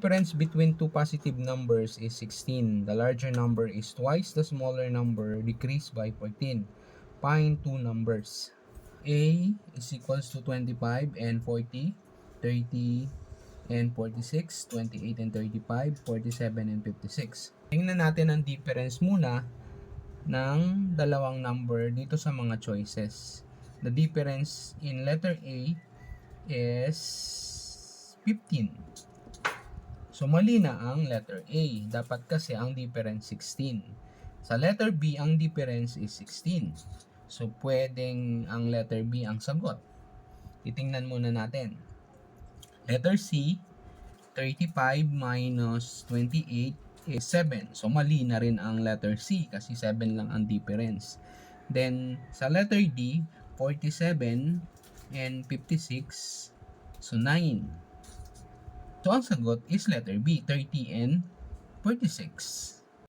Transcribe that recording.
Difference between two positive numbers is 16. The larger number is twice the smaller number, decreased by 14. Find two numbers. A is equals to 25 and 40, 30 and 46, 28 and 35, 47 and 56. Tingnan natin ang difference muna ng dalawang number dito sa mga choices. The difference in letter A is 15. So, mali na ang letter A. Dapat kasi ang difference 16. Sa letter B, ang difference is 16. So, pwedeng ang letter B ang sagot. Titingnan muna natin. Letter C, 35 minus 28 is 7. So, mali na rin ang letter C kasi 7 lang ang difference. Then, sa letter D, 47 and 56. So, 9. So, ang sagot is letter B, 30 and 46.